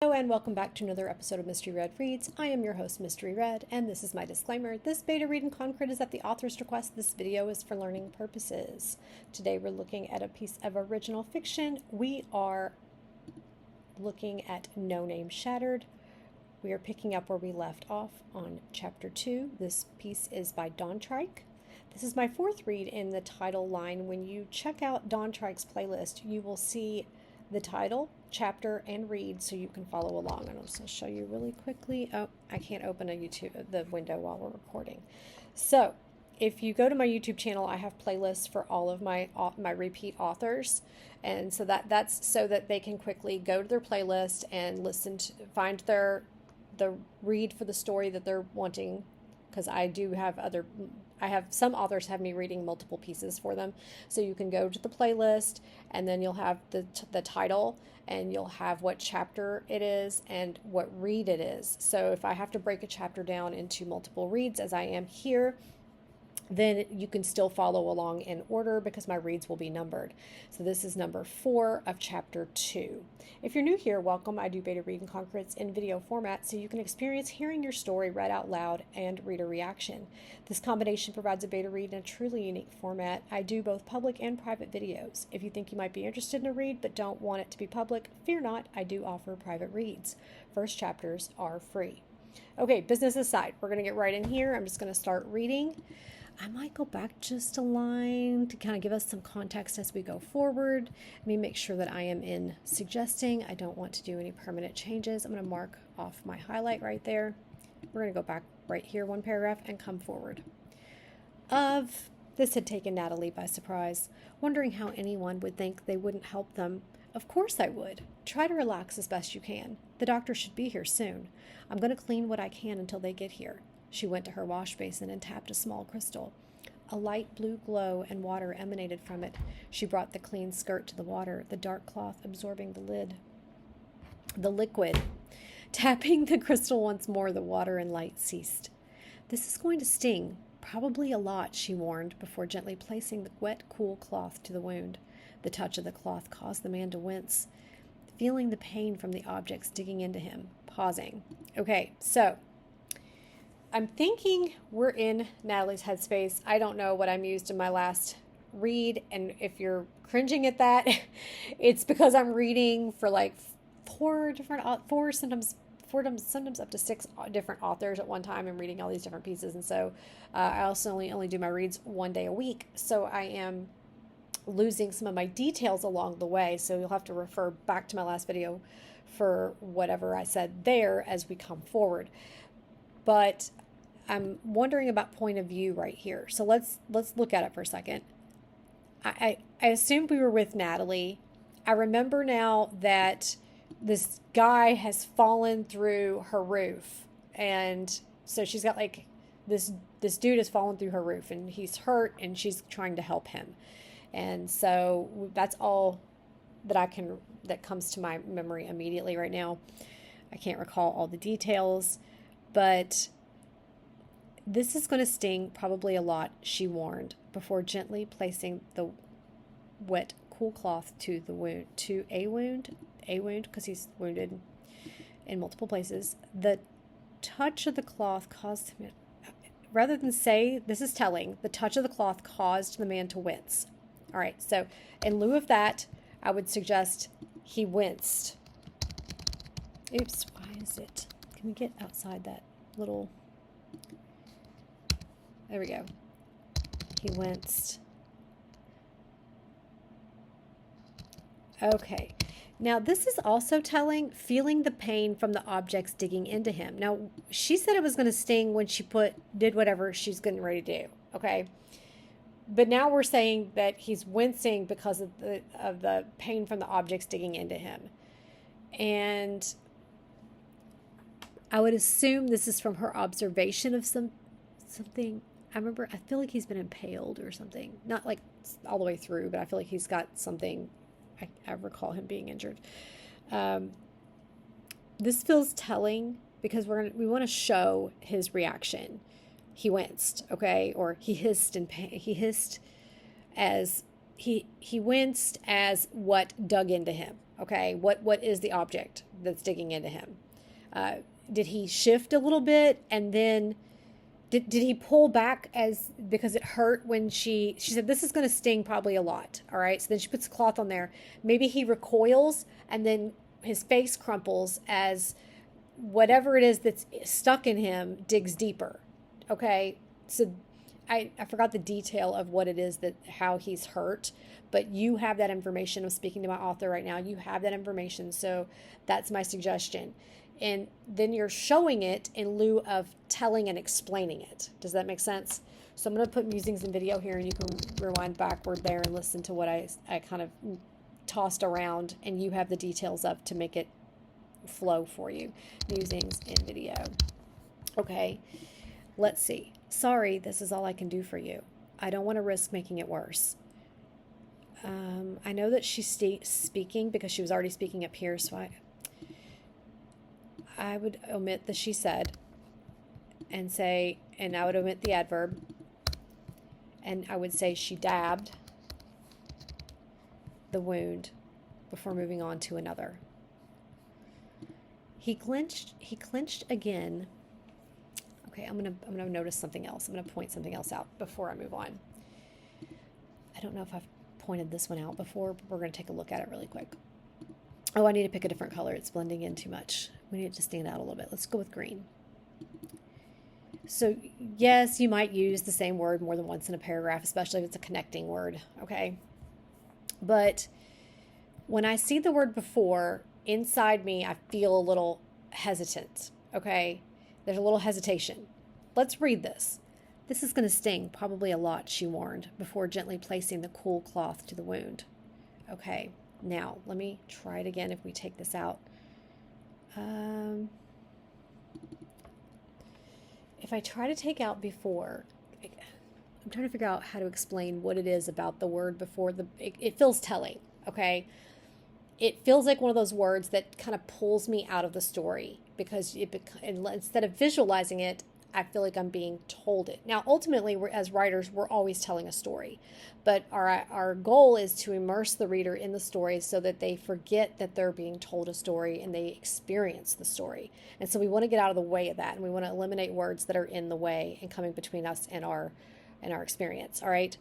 Hello and welcome back to another episode of Mystery Red Reads. I am your host, Mystery Red, and this is my disclaimer. This beta read in Concord is at the author's request. This video is for learning purposes. Today we're looking at a piece of original fiction. We are looking at No Name Shattered. We are picking up where we left off on chapter 2. This piece is by Dawn Trike. This is my fourth read in the title line. When you check out Dawn Trike's playlist, you will see the title, chapter, and read so you can follow along. And I'll just show you really quickly. Oh, I can't open the window while we're recording. So if you go to my YouTube channel, I have playlists for all of my repeat authors. And so that's so that they can quickly go to their playlist and find the read for the story that they're wanting. Because I have some authors have me reading multiple pieces for them. So you can go to the playlist and then you'll have the title and you'll have what chapter it is and what read it is. So if I have to break a chapter down into multiple reads as I am here, then you can still follow along in order because my reads will be numbered. So this is number 4 of chapter 2. If you're new here, welcome. I do beta read in Concords in video format so you can experience hearing your story read out loud and reader reaction. This combination provides a beta read in a truly unique format. I do both public and private videos. If you think you might be interested in a read but don't want it to be public, fear not, I do offer private reads. First chapters are free. Okay, business aside, we're going to get right in here. I'm just going to start reading. I might go back just a line to kind of give us some context as we go forward. Let me make sure that I am in suggesting. I don't want to do any permanent changes. I'm going to mark off my highlight right there. We're going to go back right here one paragraph and come forward. This had taken Natalie by surprise, wondering how anyone would think they wouldn't help them. Of course I would. Try to relax as best you can. The doctor should be here soon. I'm going to clean what I can until they get here. She went to her wash basin and tapped a small crystal. A light blue glow and water emanated from it. She brought the clean skirt to the water, the dark cloth absorbing the liquid. Tapping the crystal once more, the water and light ceased. This is going to sting, probably a lot, she warned, before gently placing the wet, cool cloth to the wound. The touch of the cloth caused the man to wince, feeling the pain from the objects digging into him, pausing. Okay, so I'm thinking we're in Natalie's headspace. I don't know what I'm used in my last read, and if you're cringing at that, it's because I'm reading for like sometimes up to 6 different authors at one time and reading all these different pieces. And so I also only do my reads one day a week. So I am losing some of my details along the way. So you'll have to refer back to my last video for whatever I said there as we come forward. But I'm wondering about point of view right here. So let's look at it for a second. I assumed we were with Natalie. I remember now that this guy has fallen through her roof. And so she's got like this dude has fallen through her roof and he's hurt and she's trying to help him. And so that's all that comes to my memory immediately right now. I can't recall all the details, but this is going to sting probably a lot, she warned, before gently placing the wet, cool cloth to a wound, because he's wounded in multiple places. The touch of the cloth caused him, rather than say, this is telling, the touch of the cloth caused the man to wince. All right, so in lieu of that, I would suggest he winced. Oops, why is it? Can we get outside that little... There we go. He winced. Okay. Now, this is also telling, feeling the pain from the objects digging into him. Now, she said it was going to sting when she did whatever she's getting ready to do. Okay. But now we're saying that he's wincing because of the pain from the objects digging into him. And I would assume this is from her observation of something. I feel like he's been impaled or something. Not like all the way through, but I feel like he's got something. I recall him being injured. This feels telling because we want to show his reaction. He winced, okay? Or he hissed in pain. He hissed as he winced as what dug into him. Okay, what is the object that's digging into him? Did he shift a little bit, and then did he pull back as because it hurt when she said this is going to sting probably a lot? All right, so then she puts the cloth on there. Maybe he recoils, and then his face crumples as whatever it is that's stuck in him digs deeper. Okay, so I forgot the detail of what it is that how he's hurt, but you have that information. I'm speaking to my author right now. You have that information, so that's my suggestion. And then you're showing it in lieu of telling and explaining it. Does that make sense? So I'm going to put musings and video here, and you can rewind backward there and listen to what I kind of tossed around, and you have the details of to make it flow for you. Musings and video. Okay, let's see. Sorry, this is all I can do for you. I don't want to risk making it worse. I know that she's speaking because she was already speaking up here, so I would omit the she said and say, and I would omit the adverb, and I would say she dabbed the wound before moving on to another. He clenched again. Okay, I'm gonna notice something else. I'm gonna point something else out before I move on. I don't know if I've pointed this one out before, but we're gonna take a look at it really quick. Oh, I need to pick a different color. It's blending in too much. We need it to stand out a little bit. Let's go with green. So yes, you might use the same word more than once in a paragraph, especially if it's a connecting word, okay? But when I see the word before, inside me, I feel a little hesitant, okay? There's a little hesitation. Let's read this. This is going to sting probably a lot, she warned, before gently placing the cool cloth to the wound. Okay, now let me try it again if we take this out. If I try to take out before, I'm trying to figure out how to explain what it is about the word before. It feels telling, okay? It feels like one of those words that kind of pulls me out of the story because instead of visualizing it, I feel like I'm being told it. Now, ultimately, as writers, we're always telling a story, but our goal is to immerse the reader in the story so that they forget that they're being told a story and they experience the story. And so we want to get out of the way of that, and we want to eliminate words that are in the way and coming between us and our experience. All right,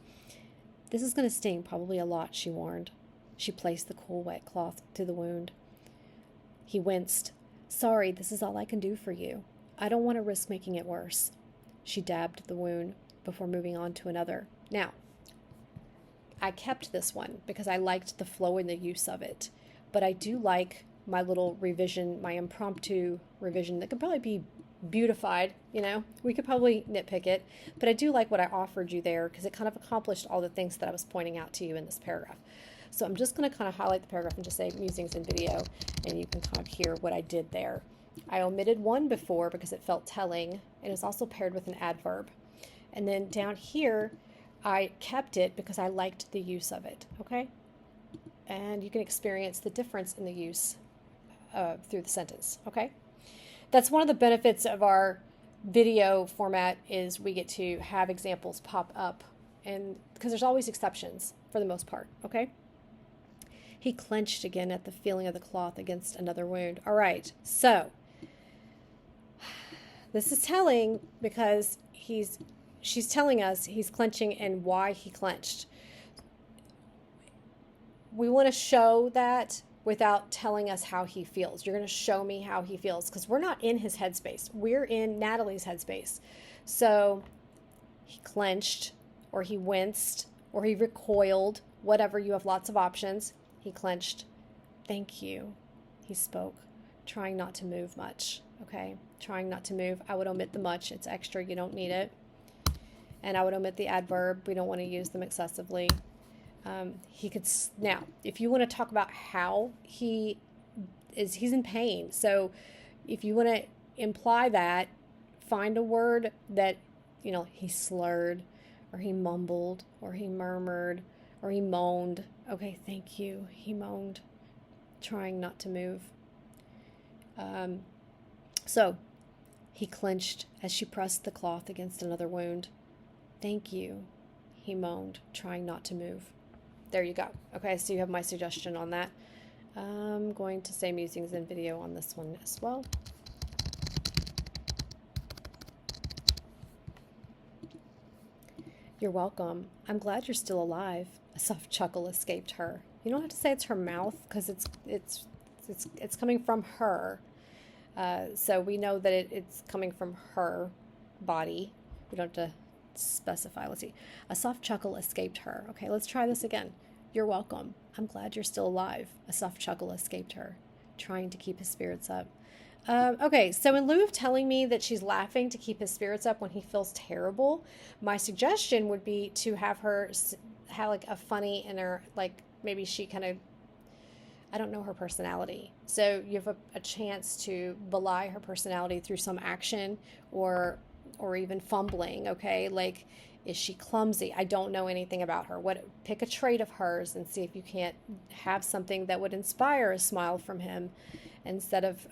this is going to sting probably a lot, she warned. She placed the cool wet cloth to the wound. He winced. Sorry, this is all I can do for you. I don't want to risk making it worse. She dabbed the wound before moving on to another. Now, I kept this one because I liked the flow and the use of it. But I do like my little revision, my impromptu revision that could probably be beautified, you know. We could probably nitpick it. But I do like what I offered you there because it kind of accomplished all the things that I was pointing out to you in this paragraph. So I'm just going to kind of highlight the paragraph and just say musings and video, and you can kind of hear what I did there. I omitted one before because it felt telling, and it's also paired with an adverb. And then down here, I kept it because I liked the use of it, okay? And you can experience the difference in the use through the sentence, okay? That's one of the benefits of our video format is we get to have examples pop up, and because there's always exceptions for the most part, okay? He clenched again at the feeling of the cloth against another wound. All right, so this is telling because she's telling us he's clenching and why he clenched. We want to show that without telling us how he feels. You're going to show me how he feels because we're not in his headspace. We're in Natalie's headspace. So he clenched or he winced or he recoiled, whatever. You have lots of options. He clenched. Thank you, he spoke, trying not to move much. Okay, trying not to move. I would omit the much. It's extra. You don't need it. And I would omit the adverb. We don't want to use them excessively. He could now, if you want to talk about how he's in pain. So if you want to imply that, find a word that, you know, he slurred or he mumbled or he murmured or he moaned. Okay, thank you. He moaned, trying not to move. So he clenched as she pressed the cloth against another wound. Thank you, he moaned, trying not to move. There you go. Okay, so you have my suggestion on that. I'm going to say musings and video on this one as well. You're welcome. I'm glad you're still alive. A soft chuckle escaped her. You don't have to say it's her mouth because it's coming from her. So we know that it's coming from her body. We don't have to specify. Let's see. A soft chuckle escaped her. Okay, let's try this again. You're welcome. I'm glad you're still alive. A soft chuckle escaped her, trying to keep his spirits up. Okay, so in lieu of telling me that she's laughing to keep his spirits up when he feels terrible, my suggestion would be to have her have like a funny inner, like maybe she kind of, I don't know her personality. So you have a chance to belie her personality through some action or even fumbling, okay? Like, is she clumsy? I don't know anything about her. Pick a trait of hers and see if you can't have something that would inspire a smile from him instead of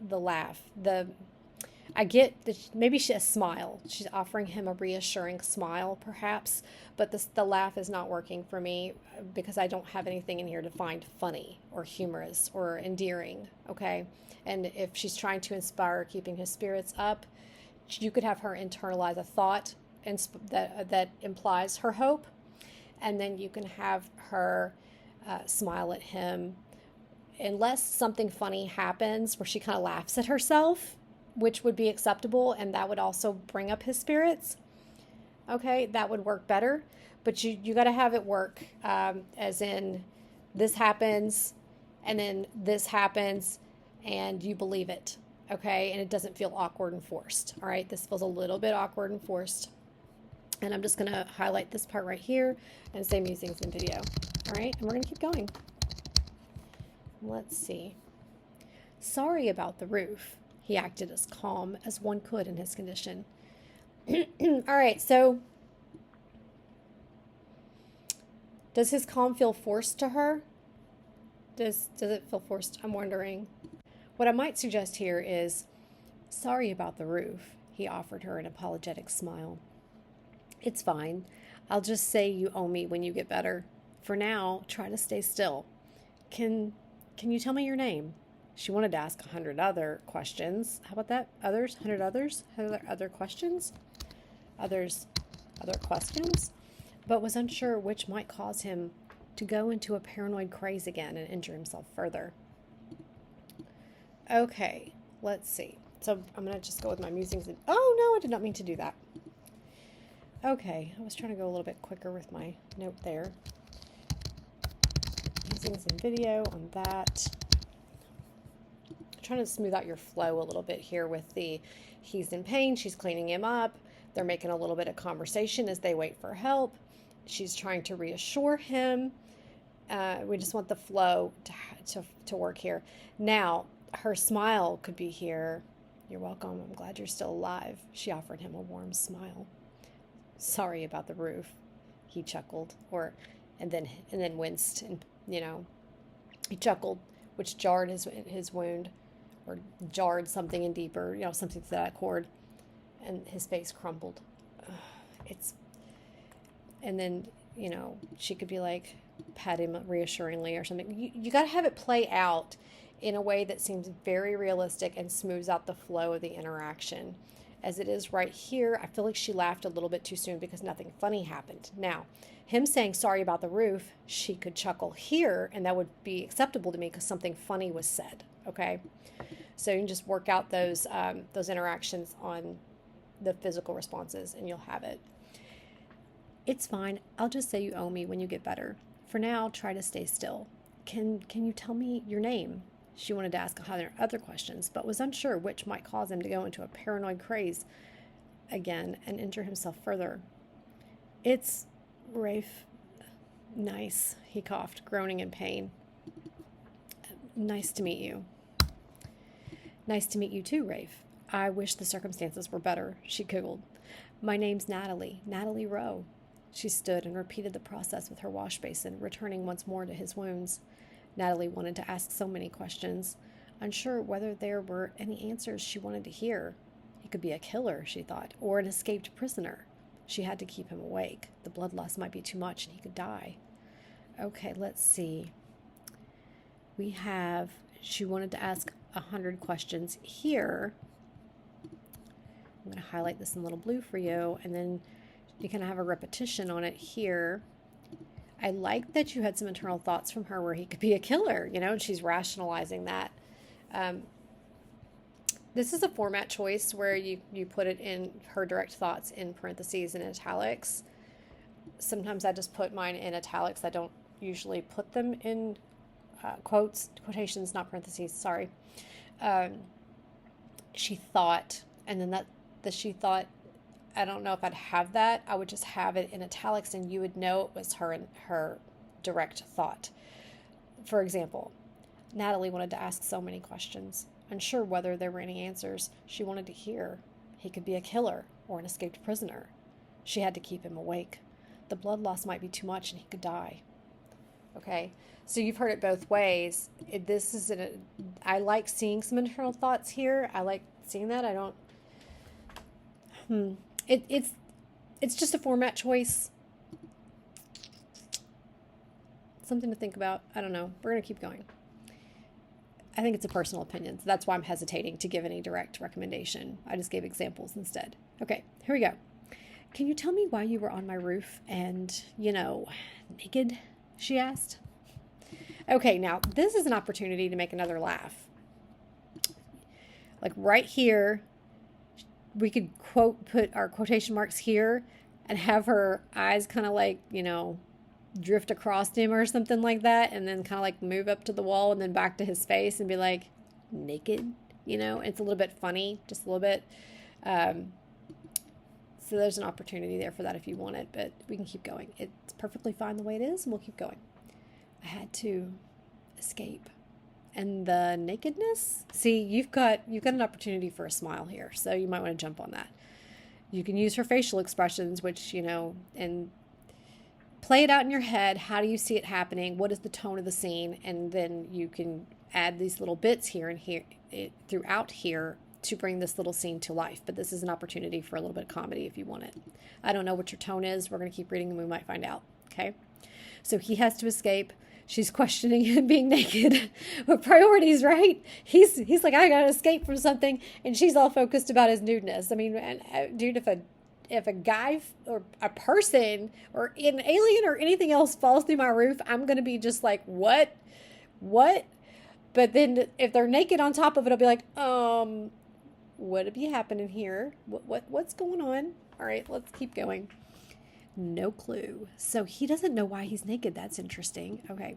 the laugh. I get that maybe a smile. She's offering him a reassuring smile, perhaps, but the laugh is not working for me because I don't have anything in here to find funny or humorous or endearing, okay? And if she's trying to inspire keeping his spirits up, you could have her internalize a thought that implies her hope, and then you can have her smile at him unless something funny happens where she kind of laughs at herself, which would be acceptable, and that would also bring up his spirits. Okay, that would work better, but you got to have it work as in this happens and then this happens and you believe it, okay, and it doesn't feel awkward and forced. All right, this feels a little bit awkward and forced. And I'm just going to highlight this part right here and say musings and video. All right, and we're going to keep going. Let's see. Sorry about the roof. He acted as calm as one could in his condition. All right, so does his calm feel forced to her? Does it feel forced? I'm wondering. What I might suggest here is, sorry about the roof. He offered her an apologetic smile. It's fine. I'll just say you owe me when you get better. For now, try to stay still. Can you tell me your name? She wanted to ask 100 other questions. How about that? Others? 100 others? Other questions? Other questions? But was unsure which might cause him to go into a paranoid craze again and injure himself further. Okay, let's see. So I'm going to just go with my musings. Oh, no, I did not mean to do that. Okay, I was trying to go a little bit quicker with my note there. Musings and video on that. Trying to smooth out your flow a little bit here with he's in pain, she's cleaning him up, they're making a little bit of conversation as they wait for help, she's trying to reassure him. We just want the flow to work here. Now her smile could be here. You're welcome, I'm glad you're still alive. She offered him a warm smile. Sorry about the roof, he chuckled, and then winced, and he chuckled, which jarred his wound, or jarred something in deeper, something to that chord, and his face crumbled. And then, she could be like, pat him reassuringly or something. You got to have it play out in a way that seems very realistic and smooths out the flow of the interaction. As it is right here, I feel like she laughed a little bit too soon because nothing funny happened. Now, him saying sorry about the roof, she could chuckle here, and that would be acceptable to me because something funny was said, okay? So you can just work out those interactions on the physical responses, and you'll have it. It's fine. I'll just say you owe me when you get better. For now, try to stay still. Can you tell me your name? She wanted to ask 100 other questions, but was unsure which might cause him to go into a paranoid craze again and injure himself further. It's Rafe. Nice, he coughed, groaning in pain. Nice to meet you. Nice to meet you too, Rafe. I wish the circumstances were better, she giggled. My name's Natalie Rowe. She stood and repeated the process with her wash basin, returning once more to his wounds. Natalie wanted to ask so many questions, unsure whether there were any answers she wanted to hear. He could be a killer, she thought, or an escaped prisoner. She had to keep him awake. The bloodlust might be too much and he could die. Okay, let's see. we have, she wanted to ask 100 questions here. I'm going to highlight this in little blue for you, and then you kind of have a repetition on it here. I like that you had some internal thoughts from her where he could be a killer, and she's rationalizing that. This is a format choice where you put it in her direct thoughts in parentheses and italics. Sometimes I just put mine in italics. I don't usually put them in quotations, not parentheses, sorry. She thought, and then the she thought, I don't know if I'd have that. I would just have it in italics and you would know it was her direct thought. For example, Natalie wanted to ask so many questions. Unsure whether there were any answers. She wanted to hear he could be a killer or an escaped prisoner. She had to keep him awake. The blood loss might be too much and he could die. Okay, so you've heard it both ways. I like seeing some internal thoughts here. I like seeing that. I don't. It's just a format choice. Something to think about. I don't know. We're gonna keep going. I think it's a personal opinion. So that's why I'm hesitating to give any direct recommendation. I just gave examples instead. Okay, here we go. Can you tell me why you were on my roof and, naked? She asked. Okay, now this is an opportunity to make another laugh. Like right here, we could put our quotation marks here and have her eyes kind of like, drift across him or something like that, and then kind of like move up to the wall and then back to his face and be like, naked, it's a little bit funny, just a little bit. So there's an opportunity there for that if you want it, but we can keep going. It's perfectly fine the way it is, and we'll keep going. I had to escape. And the nakedness, see, you've got an opportunity for a smile here, so you might want to jump on that. You can use her facial expressions, which, and play it out in your head. How do you see it happening? What is the tone of the scene? And then you can add these little bits here and here throughout here to bring this little scene to life. But this is an opportunity for a little bit of comedy if you want it. I don't know what your tone is. We're going to keep reading and we might find out. Okay. So he has to escape. She's questioning him being naked. What priorities, right? He's like, I got to escape from something. And she's all focused about his nudeness. I mean, dude, if a guy or a person or an alien or anything else falls through my roof, I'm going to be just like, what? But then if they're naked on top of it, I'll be like, what'd be happening here? What's going on? All right, let's keep going. No clue. So he doesn't know why he's naked. That's interesting. Okay.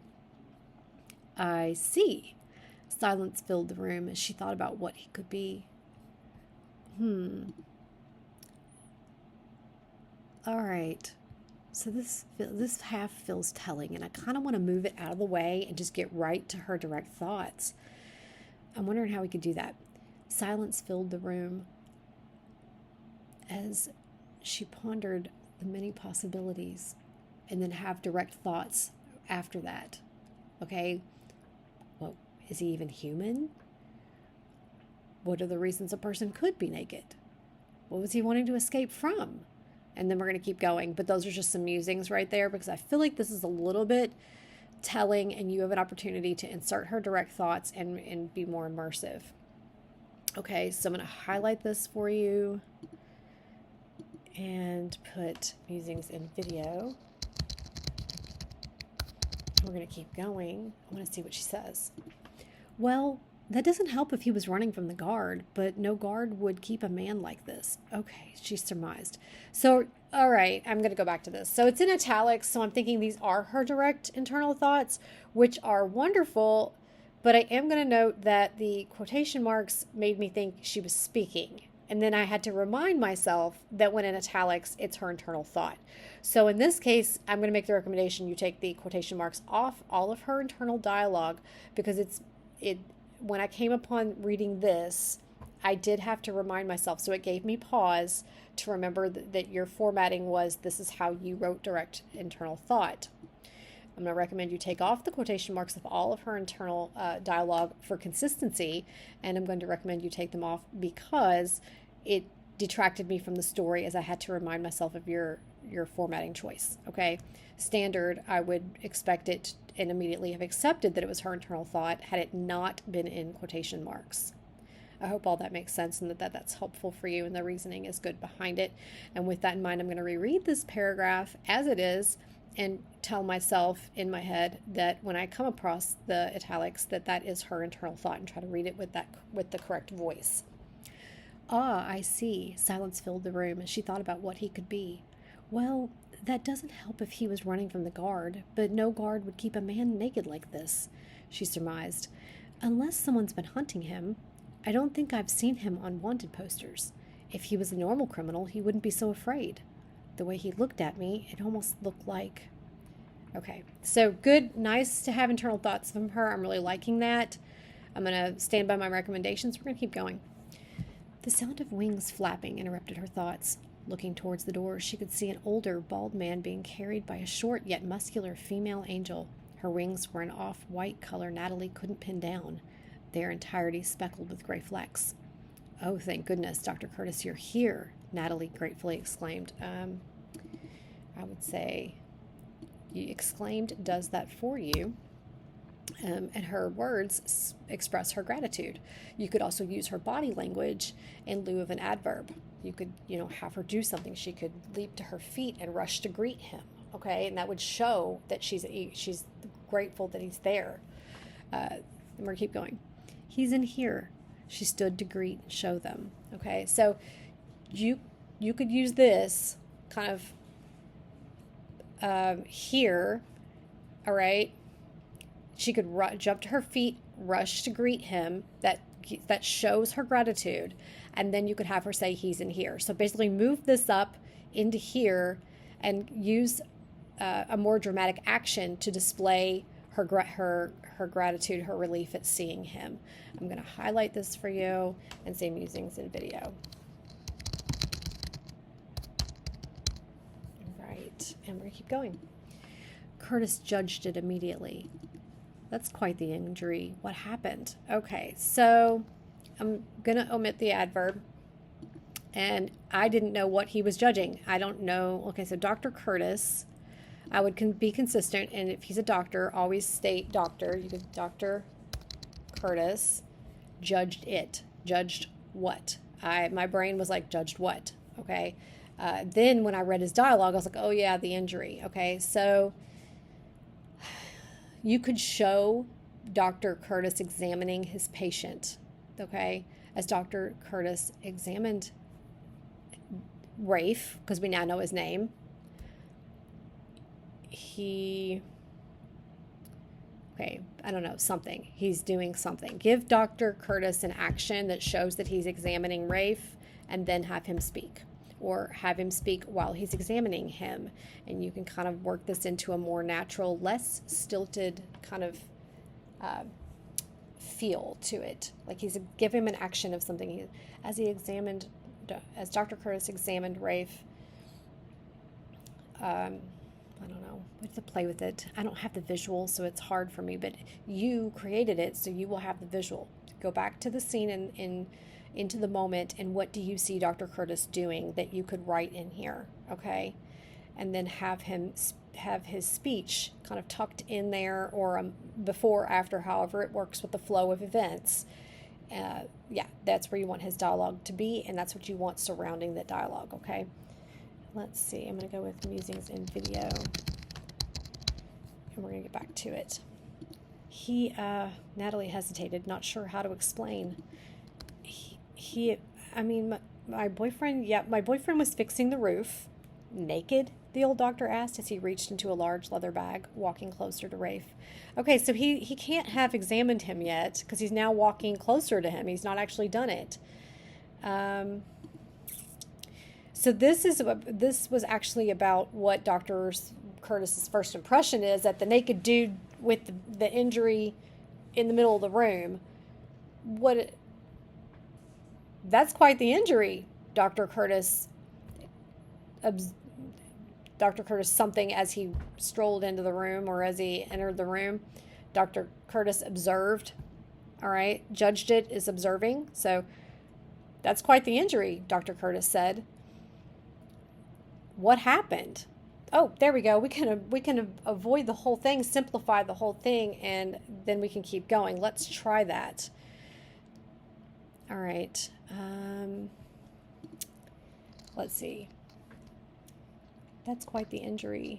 I see. Silence filled the room as she thought about what he could be. All right. So this half feels telling, and I kind of want to move it out of the way and just get right to her direct thoughts. I'm wondering how we could do that. Silence filled the room as she pondered the many possibilities and then have direct thoughts after that. Okay, well, is he even human? What are the reasons a person could be naked? What was he wanting to escape from? And then we're going to keep going. But those are just some musings right there because I feel like this is a little bit telling and you have an opportunity to insert her direct thoughts and be more immersive. Okay, so I'm going to highlight this for you and put musings in video. We're going to keep going. I want to see what she says. Well, that doesn't help if he was running from the guard, but no guard would keep a man like this. Okay, she surmised. So, all right, I'm going to go back to this. So it's in italics, so I'm thinking these are her direct internal thoughts, which are wonderful, but I am going to note that the quotation marks made me think she was speaking. And then I had to remind myself that when in italics, it's her internal thought. So in this case, I'm going to make the recommendation you take the quotation marks off all of her internal dialogue because when I came upon reading this, I did have to remind myself. So it gave me pause to remember that your formatting was this is how you wrote direct internal thought. I'm going to recommend you take off the quotation marks of all of her internal dialogue for consistency, and I'm going to recommend you take them off because it detracted me from the story as I had to remind myself of your formatting choice. Okay, standard, I would expect it and immediately have accepted that it was her internal thought had it not been in quotation marks. I hope all that makes sense and that's helpful for you and the reasoning is good behind it. And with that in mind, I'm going to reread this paragraph as it is and tell myself in my head that when I come across the italics, that is her internal thought, and try to read it with the correct voice. Ah, I see. Silence filled the room as she thought about what he could be. Well, that doesn't help if he was running from the guard, but no guard would keep a man naked like this, she surmised. Unless someone's been hunting him. I don't think I've seen him on wanted posters. If he was a normal criminal, he wouldn't be so afraid. The way he looked at me, it almost looked like... Okay, so good, nice to have internal thoughts from her. I'm really liking that. I'm going to stand by my recommendations. We're going to keep going. The sound of wings flapping interrupted her thoughts. Looking towards the door, she could see an older, bald man being carried by a short yet muscular female angel. Her wings were an off-white color Natalie couldn't pin down, their entirety speckled with gray flecks. Oh, thank goodness, Dr. Curtis, you're here, Natalie gratefully exclaimed. I would say, you exclaimed, does that for you. And her words express her gratitude. You could also use her body language in lieu of an adverb. You could, have her do something. She could leap to her feet and rush to greet him, okay? And that would show that she's grateful that he's there. And we're going to keep going. He's in here. She stood to greet and show them, okay? So you could use this kind of here, all right? She could jump to her feet, rush to greet him. That shows her gratitude. And then you could have her say, he's in here. So basically move this up into here and use a more dramatic action to display her gratitude, her relief at seeing him. I'm going to highlight this for you and say musings in video. All right, and we're going to keep going. Curtis judged it immediately. That's quite the injury. What happened? Okay, so I'm going to omit the adverb. And I didn't know what he was judging. I don't know. Okay, so Dr. Curtis, I would be consistent. And if he's a doctor, always state doctor. You could, Dr. Curtis judged it. Judged what? My brain was like, judged what? Okay. Then when I read his dialogue, I was like, oh yeah, the injury. Okay, so you could show Dr. Curtis examining his patient, okay, as Dr. Curtis examined Rafe, because we now know his name. Something. He's doing something. Give Dr. Curtis an action that shows that he's examining Rafe, and then have him speak. Or have him speak while he's examining him. And you can kind of work this into a more natural, less stilted kind of feel to it. Like give him an action of something. As Dr. Curtis examined Rafe, I don't know. We have to play with it. I don't have the visual, so it's hard for me, but you created it, so you will have the visual. Go back to the scene into the moment, and what do you see Dr. Curtis doing that you could write in here, okay? And then have his speech kind of tucked in there, or before, after, however it works with the flow of events. That's where you want his dialogue to be, and that's what you want surrounding that dialogue, okay? Let's see, I'm going to go with musings in video, and we're going to get back to it. Natalie hesitated, not sure how to explain. My boyfriend was fixing the roof. Naked? The old doctor asked as he reached into a large leather bag, walking closer to Rafe. Okay, so he can't have examined him yet, because he's now walking closer to him. He's not actually done it. So this was actually about what Dr. Curtis's first impression is, that the naked dude with the injury in the middle of the room, that's quite the injury, Dr. Curtis something as he strolled into the room, or as he entered the room. Dr. Curtis observed, all right, judged it is observing. So that's quite the injury, Dr. Curtis said. What happened? Oh, there we go. We can avoid the whole thing, simplify the whole thing, and then we can keep going. Let's try that. All right. Let's see. That's quite the injury,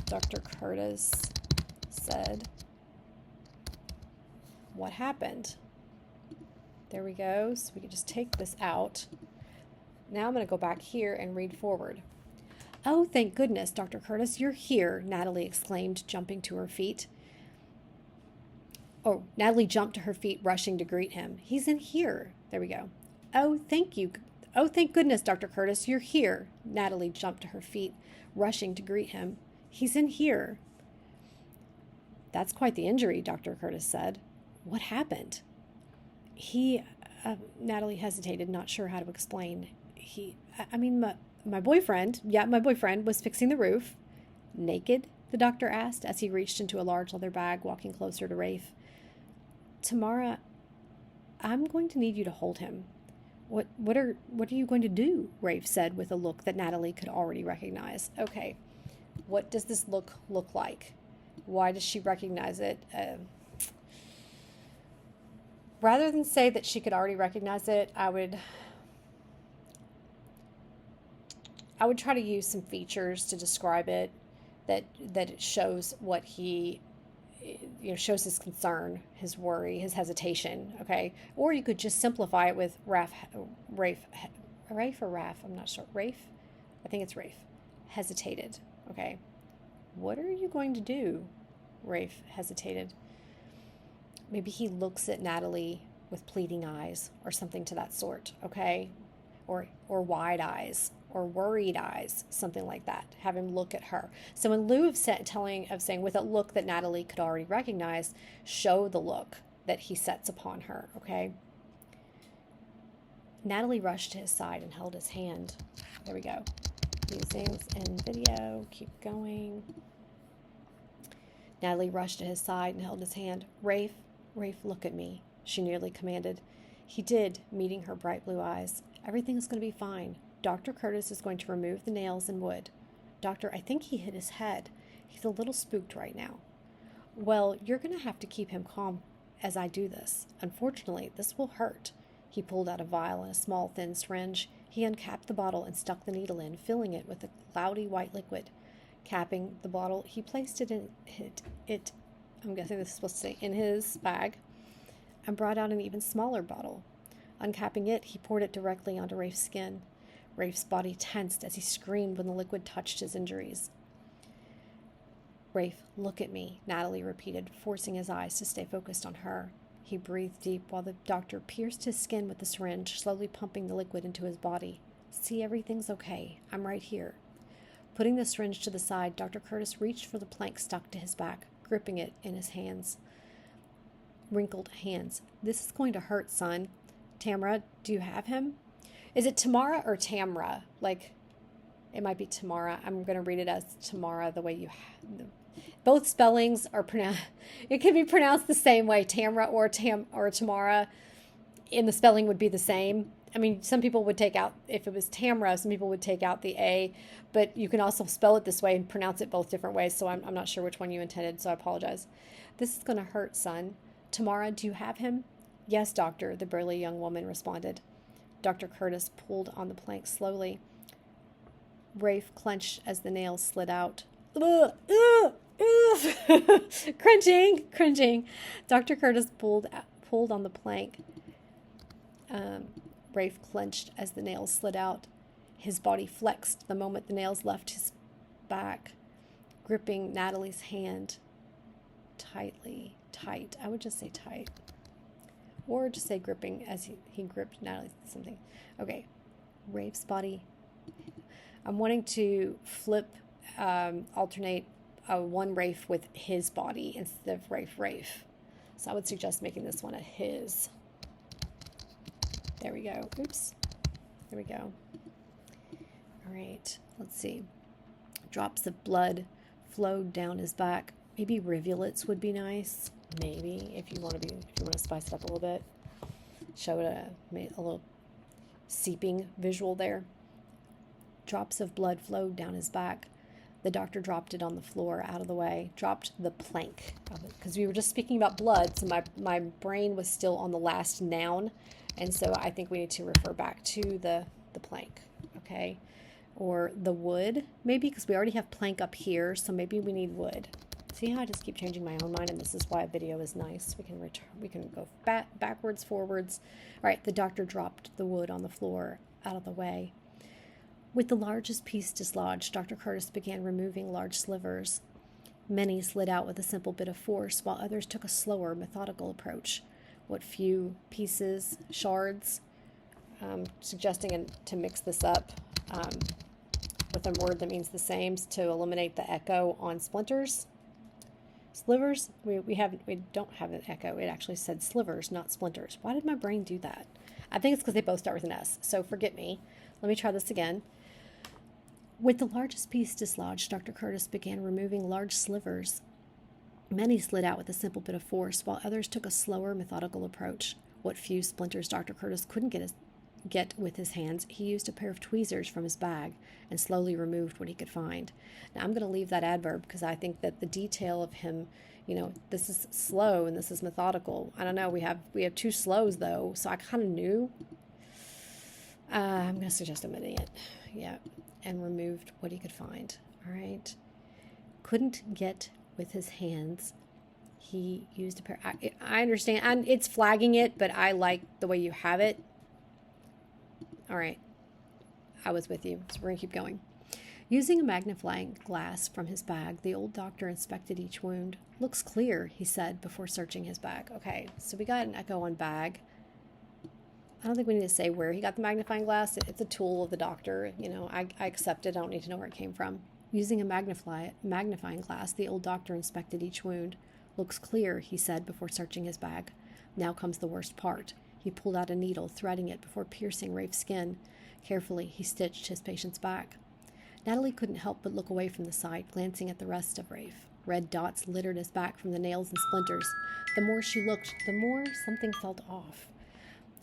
Dr. Curtis said. What happened? There we go. So we can just take this out. Now I'm going to go back here and read forward. Oh, thank goodness, Dr. Curtis, you're here, Natalie exclaimed, jumping to her feet. Oh, Natalie jumped to her feet, rushing to greet him. He's in here. There we go. Oh, thank you. Oh, thank goodness, Dr. Curtis, you're here. Natalie jumped to her feet, rushing to greet him. He's in here. That's quite the injury, Dr. Curtis said. What happened? Natalie hesitated, not sure how to explain. My boyfriend, my boyfriend was fixing the roof. Naked? The doctor asked as he reached into a large leather bag, walking closer to Rafe. Tamara, I'm going to need you to hold him. What are you going to do? Rafe said with a look that Natalie could already recognize. Okay, what does this look like? Why does she recognize it? Rather than say that she could already recognize it, I would try to use some features to describe it that it shows what he, shows his concern, his worry, his hesitation, okay? Or you could just simplify it with Rafe, I'm not sure. Rafe? I think it's Rafe. Hesitated, okay? What are you going to do? Rafe hesitated. Maybe he looks at Natalie with pleading eyes or something to that sort, okay? Or wide eyes or worried eyes, something like that. Have him look at her. So in lieu of saying with a look that Natalie could already recognize, show the look that he sets upon her, okay? Natalie rushed to his side and held his hand. There we go. Musings and video. Keep going. Natalie rushed to his side and held his hand. Rafe, look at me, she nearly commanded. He did, meeting her bright blue eyes. Everything is going to be fine. Dr. Curtis is going to remove the nails and wood. Doctor, I think he hit his head. He's a little spooked right now. Well, you're going to have to keep him calm as I do this. Unfortunately, this will hurt. He pulled out a vial and a small, thin syringe. He uncapped the bottle and stuck the needle in, filling it with a cloudy white liquid. Capping the bottle, he placed it in I'm guessing this is supposed to say in his bag, and brought out an even smaller bottle. Uncapping it, he poured it directly onto Rafe's skin. Rafe's body tensed as he screamed when the liquid touched his injuries. Rafe, look at me, Natalie repeated, forcing his eyes to stay focused on her. He breathed deep while the doctor pierced his skin with the syringe, slowly pumping the liquid into his body. See, everything's okay. I'm right here. Putting the syringe to the side, Dr. Curtis reached for the plank stuck to his back, gripping it in his wrinkled hands. This is going to hurt, son. Tamara, do you have him? Is it Tamara or Tamra? It might be Tamara. I'm going to read it as Tamara, the way you both spellings are pronounced. It can be pronounced the same way, Tamra or Tamara. In the spelling would be the same. I mean, some people would take out, if it was Tamra, some people would take out the A, but you can also spell it this way and pronounce it both different ways, so I'm not sure which one you intended, so I apologize. This is going to hurt, son. Tamara, do you have him? Yes, doctor, the burly young woman responded. Dr. Curtis pulled on the plank slowly. Rafe clenched as the nails slid out. Cringing. Dr. Curtis pulled on the plank. Rafe clenched as the nails slid out. His body flexed the moment the nails left his back, gripping Natalie's hand tight. I would just say tight. Or just say gripping as he gripped Natalie's something. Okay. Rafe's body. I'm wanting to alternate one Rafe with his body instead of Rafe. So I would suggest making this one a his. There we go. Oops. There we go. All right. Let's see. Drops of blood flowed down his back. Maybe rivulets would be nice. Maybe if you want to spice it up a little bit. Show it a little seeping visual there. Drops of blood flowed down his back. The doctor dropped it on the floor out of the way, dropped the plank of it, because we were just speaking about blood, so my brain was still on the last noun, and so I think we need to refer back to the plank, okay? Or the wood, maybe, because we already have plank up here, so maybe we need wood. See how I just keep changing my own mind, and this is why a video is nice. We can go backwards, forwards. All right, the doctor dropped the wood on the floor out of the way. With the largest piece dislodged, Dr. Curtis began removing large slivers. Many slid out with a simple bit of force, while others took a slower, methodical approach. What few pieces, shards, suggesting to mix this up with a word that means the same to eliminate the echo on splinters. Slivers, we don't have an echo. It actually said slivers, not splinters. Why did my brain do that? I think it's because they both start with an S, so forget me. Let me try this again. With the largest piece dislodged, Dr. Curtis began removing large slivers. Many slid out with a simple bit of force, while others took a slower, methodical approach. What few splinters Dr. Curtis couldn't get with his hands, he used a pair of tweezers from his bag and slowly removed what he could find. Now, I'm going to leave that adverb because I think that the detail of him, this is slow and this is methodical. I don't know. We have two slows, though, so I kind of knew. I'm going to suggest omitting it. Yeah. And removed what he could find. All right. Couldn't get with his hands. He used a pair. I understand. And it's flagging it, but I like the way you have it. All right. I was with you. So we're going to keep going. Using a magnifying glass from his bag, the old doctor inspected each wound. Looks clear, he said before searching his bag. Okay, so we got an echo on bag. I don't think we need to say where he got the magnifying glass. It's a tool of the doctor. I accept it. I don't need to know where it came from. Using a magnifying glass, the old doctor inspected each wound. Looks clear, he said before searching his bag. Now comes the worst part. He pulled out a needle, threading it before piercing Rafe's skin. Carefully, he stitched his patient's back. Natalie couldn't help but look away from the sight, glancing at the rest of Rafe. Red dots littered his back from the nails and splinters. The more she looked, the more something felt off.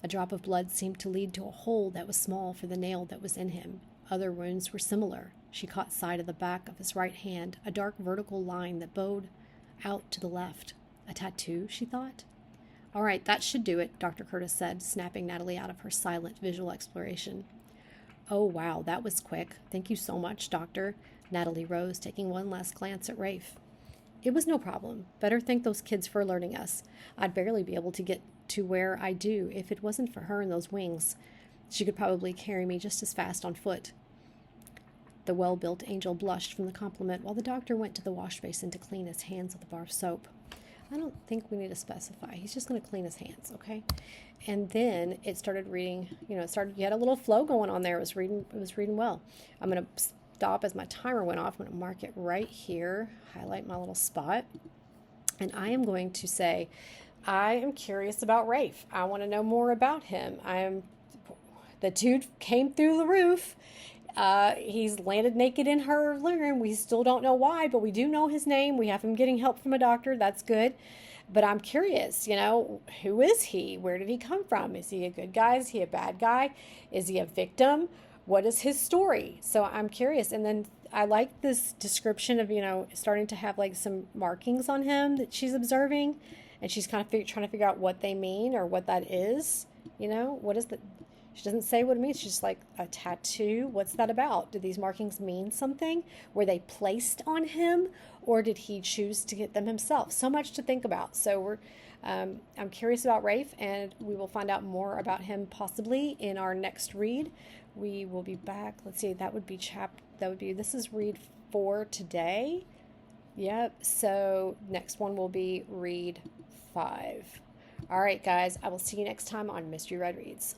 A drop of blood seemed to lead to a hole that was small for the nail that was in him. Other wounds were similar. She caught sight of the back of his right hand, a dark vertical line that bowed out to the left. A tattoo, she thought. All right, that should do it, Dr. Curtis said, snapping Natalie out of her silent visual exploration. Oh, wow, that was quick. Thank you so much, Doctor. Natalie rose, taking one last glance at Rafe. It was no problem. Better thank those kids for alerting us. I'd barely be able to get to where I do if it wasn't for her and those wings. She could probably carry me just as fast on foot. The well-built angel blushed from the compliment while the doctor went to the wash basin to clean his hands with a bar of soap. I don't think we need to specify. He's just going to clean his hands, okay? And then it started reading, you had a little flow going on there. It was reading well. I'm going to stop as my timer went off. I'm going to mark it right here, highlight my little spot. And I am going to say, I am curious about Rafe. I want to know more about him. The dude came through the roof. He's landed naked in her living room. We still don't know why, but we do know his name. We have him getting help from a doctor. That's good. But I'm curious, who is he? Where did he come from? Is he a good guy? Is he a bad guy? Is he a victim? What is his story? So I'm curious. And then I like this description of, starting to have like some markings on him that she's observing. And she's kind of trying to figure out what they mean or what that is. What is the... She doesn't say what it means. She's like, a tattoo? What's that about? Do these markings mean something? Were they placed on him? Or did he choose to get them himself? So much to think about. So I'm curious about Rafe, and we will find out more about him possibly in our next read. We will be back. Let's see, this is read 4 today. Yep. So next one will be read 5. All right, guys, I will see you next time on Mystery Red Reads.